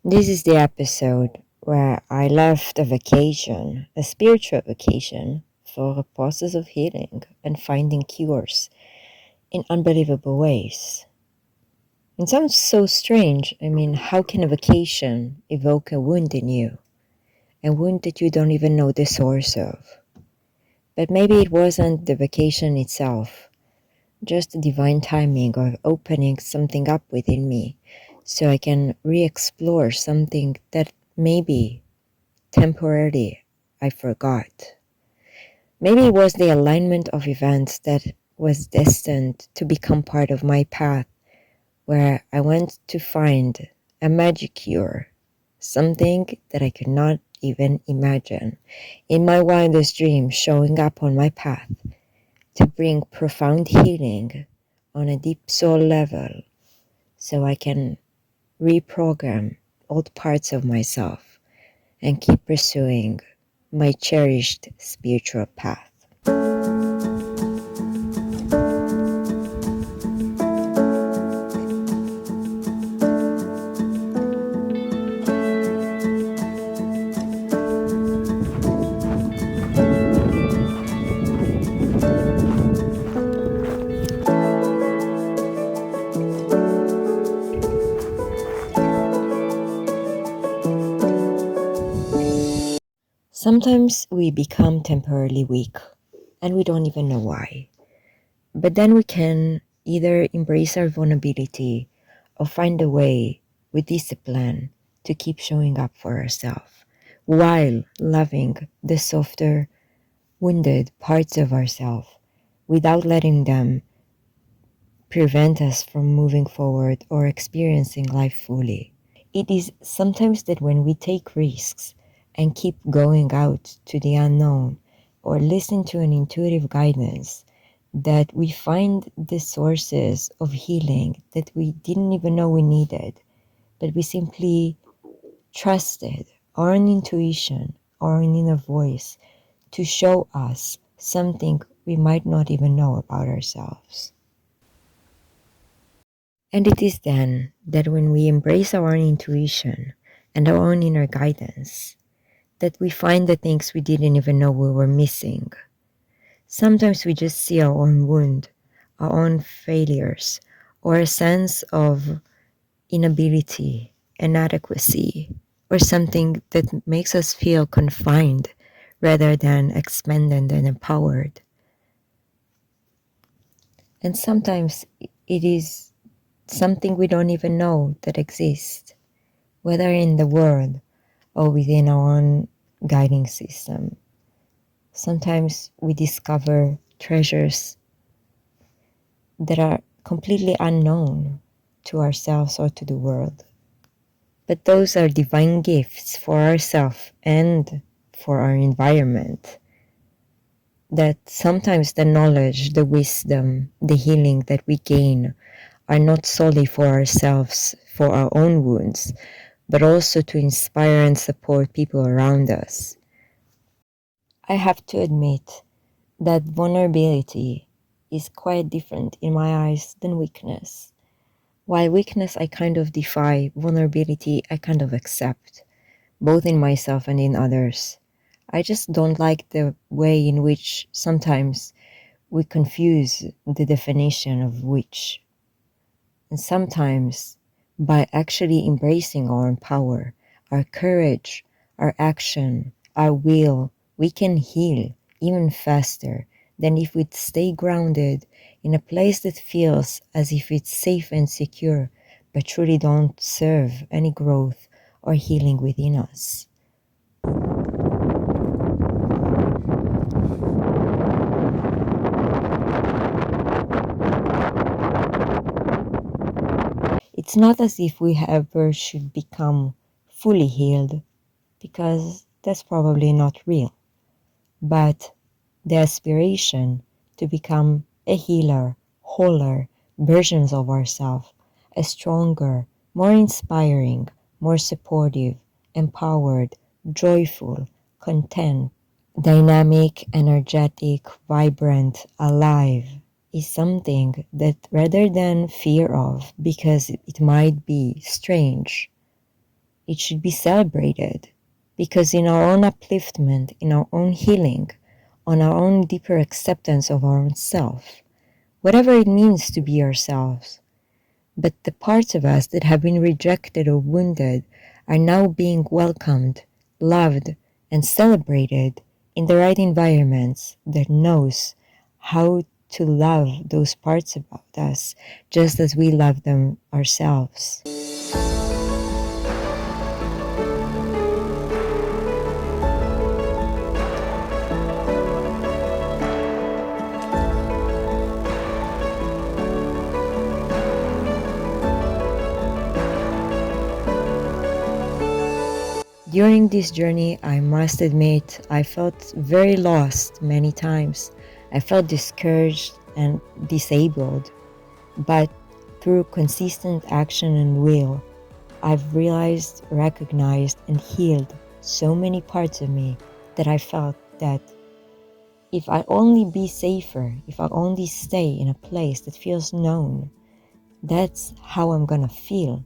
This is the episode where I left a vacation, a spiritual vacation, for a process of healing and finding cures in unbelievable ways. It sounds so strange. I mean, how can a vacation evoke a wound in you? A wound that you don't even know the source of. But maybe it wasn't the vacation itself, just the divine timing of opening something up within me so I can re-explore something that maybe temporarily I forgot. Maybe it was the alignment of events that was destined to become part of my path, where I went to find a magic cure, something that I could not even imagine in my wildest dreams showing up on my path to bring profound healing on a deep soul level so I can reprogram old parts of myself and keep pursuing my cherished spiritual path. Sometimes we become temporarily weak and we don't even know why. But then we can either embrace our vulnerability or find a way with discipline to keep showing up for ourselves while loving the softer, wounded parts of ourselves without letting them prevent us from moving forward or experiencing life fully. It is sometimes that when we take risks and keep going out to the unknown or listen to an intuitive guidance, that we find the sources of healing that we didn't even know we needed, but we simply trusted our own intuition, our own inner voice to show us something we might not even know about ourselves. And it is then that when we embrace our own intuition and our own inner guidance, that we find the things we didn't even know we were missing. Sometimes we just see our own wound, our own failures, or a sense of inability, inadequacy, or something that makes us feel confined rather than expanded and empowered. And sometimes it is something we don't even know that exists, whether in the world or within our own guiding system. Sometimes we discover treasures that are completely unknown to ourselves or to the world. But those are divine gifts for ourselves and for our environment. That sometimes the knowledge, the wisdom, the healing that we gain are not solely for ourselves, for our own wounds, but also to inspire and support people around us. I have to admit that vulnerability is quite different in my eyes than weakness. While weakness I kind of defy, vulnerability I kind of accept, both in myself and in others. I just don't like the way in which sometimes we confuse the definition of which. And sometimes by actually embracing our own power, our courage, our action, our will, we can heal even faster than if we stay grounded in a place that feels as if it's safe and secure, but truly don't serve any growth or healing within us. It's not as if we ever should become fully healed, because that's probably not real. But the aspiration to become a healer, wholer versions of ourselves, a stronger, more inspiring, more supportive, empowered, joyful, content, dynamic, energetic, vibrant, alive, is something that rather than fear of because it might be strange, It should be celebrated, because in our own upliftment, in our own healing, on our own deeper acceptance of our own self, whatever it means to be ourselves. But the parts of us that have been rejected or wounded are now being welcomed, loved, and celebrated in the right environments that knows how to love those parts about us just as we love them ourselves. During this journey, I must admit, I felt very lost many times. I felt discouraged and disabled. But through consistent action and will, I've realized, recognized, and healed so many parts of me that I felt that if I only be safer, if I only stay in a place that feels known, that's how I'm gonna feel,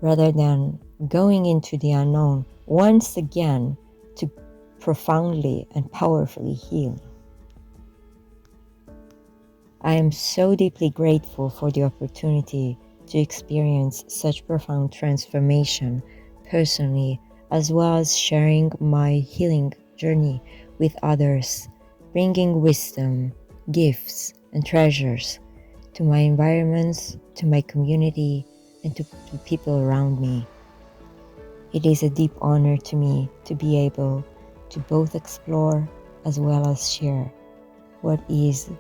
rather than going into the unknown once again to profoundly and powerfully heal. I am so deeply grateful for the opportunity to experience such profound transformation personally, as well as sharing my healing journey with others, bringing wisdom, gifts, and treasures to my environments, to my community, and to the people around me. It is a deep honor to me to be able to both explore as well as share what is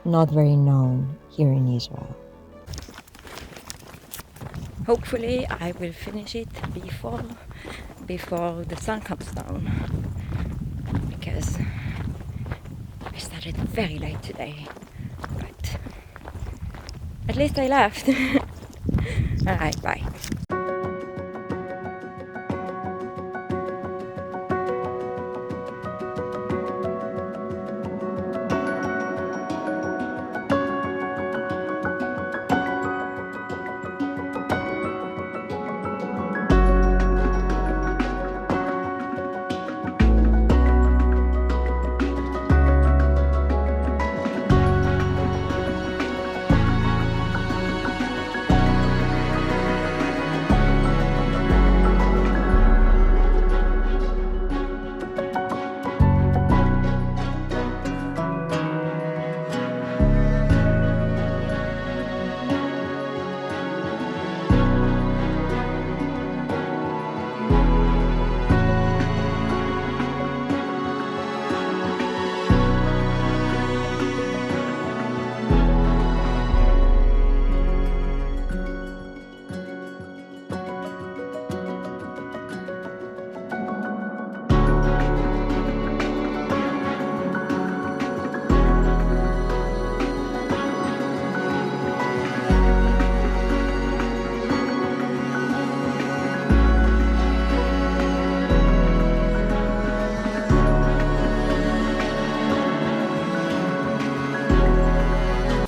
not very known here in Israel. Hopefully I will finish it before the sun comes down, because I started very late today, but at least I left. Alright, bye.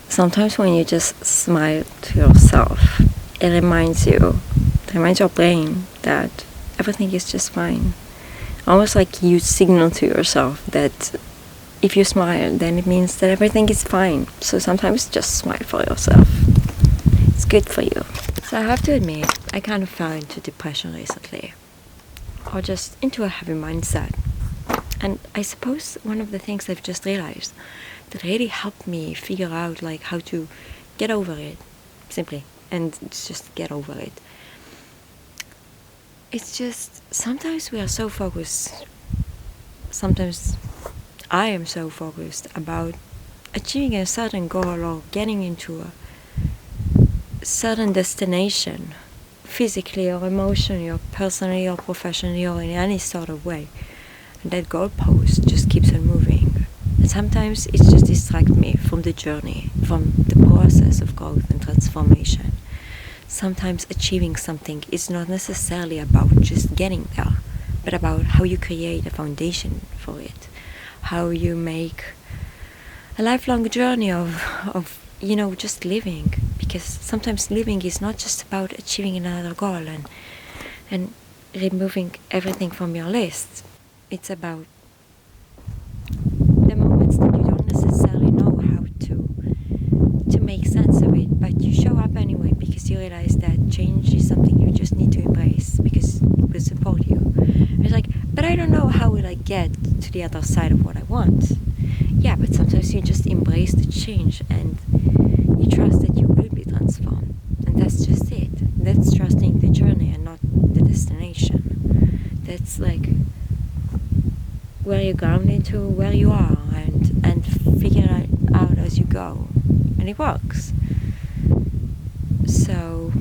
Sometimes when you just smile to yourself, it reminds your brain that everything is just fine. Almost like you signal to yourself that if you smile, then it means that everything is fine. So sometimes just smile for yourself. It's good for you. So I have to admit, I kind of fell into depression recently, or just into a heavy mindset. And I suppose one of the things I've just realized that really helped me figure out like how to get over it, simply, and just get over it. It's just sometimes we are so focused, sometimes I am so focused about achieving a certain goal or getting into a certain destination, physically or emotionally or personally or professionally or in any sort of way. And that goalpost just keeps on moving. And sometimes it just distracts me from the journey, from the process of growth and transformation. Sometimes achieving something is not necessarily about just getting there, but about how you create a foundation for it, how you make a lifelong journey of just living. Because sometimes living is not just about achieving another goal and removing everything from your list. It's about the moments that you don't necessarily know how to make sense of it, but you show up anyway because you realize that change is something you just need to embrace because it will support you. It's like, but I don't know how will I get to the other side of what I want. Yeah, but sometimes you just embrace the change and you trust that you will be transformed. And that's just it. That's trusting the journey and not the destination. That's like where you're grounded to where you are and figure it out as you go. And it works. So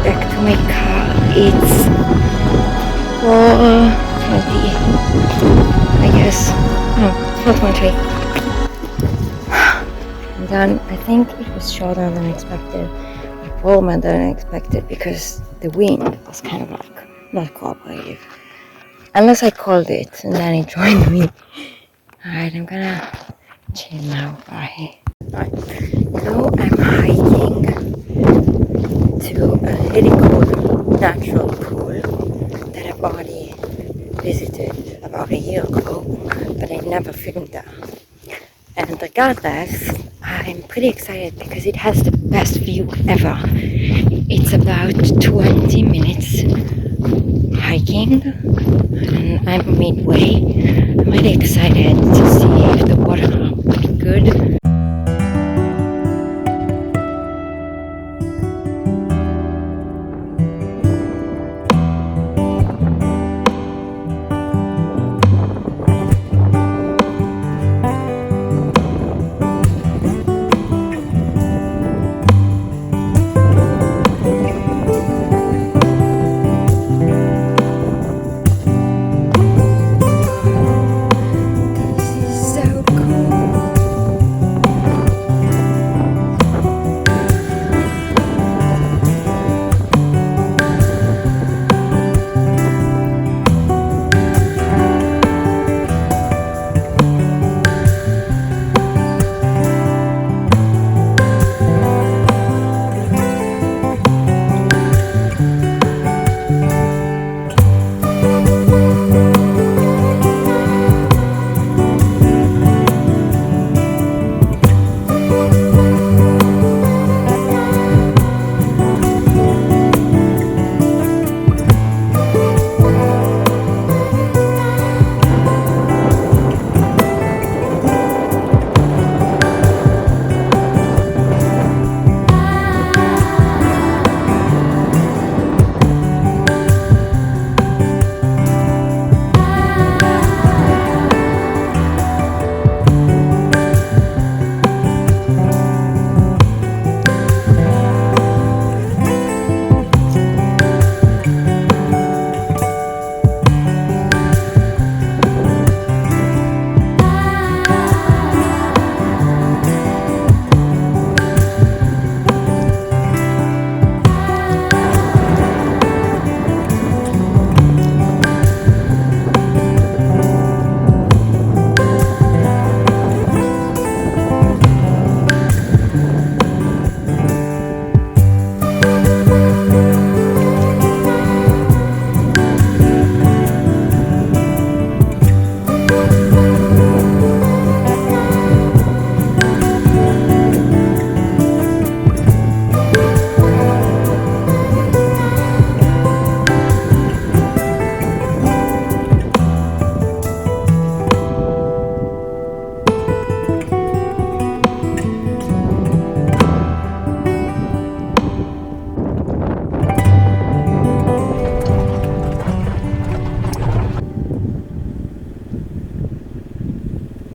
back to my car. It's 4:20, I guess. No, 4:20. I'm done. I think it was shorter than expected, but warmer than expected because the wind was kind of like not cooperative. Unless I called it and then it joined me. Alright, I'm gonna chill now. Bye. Alright, so I'm hiking to a really cool natural pool that I've already visited about a year ago, but I never filmed there. And regardless, I'm pretty excited because it has the best view ever. It's about 20 minutes hiking and I'm midway. I'm really excited to see if the water will be good.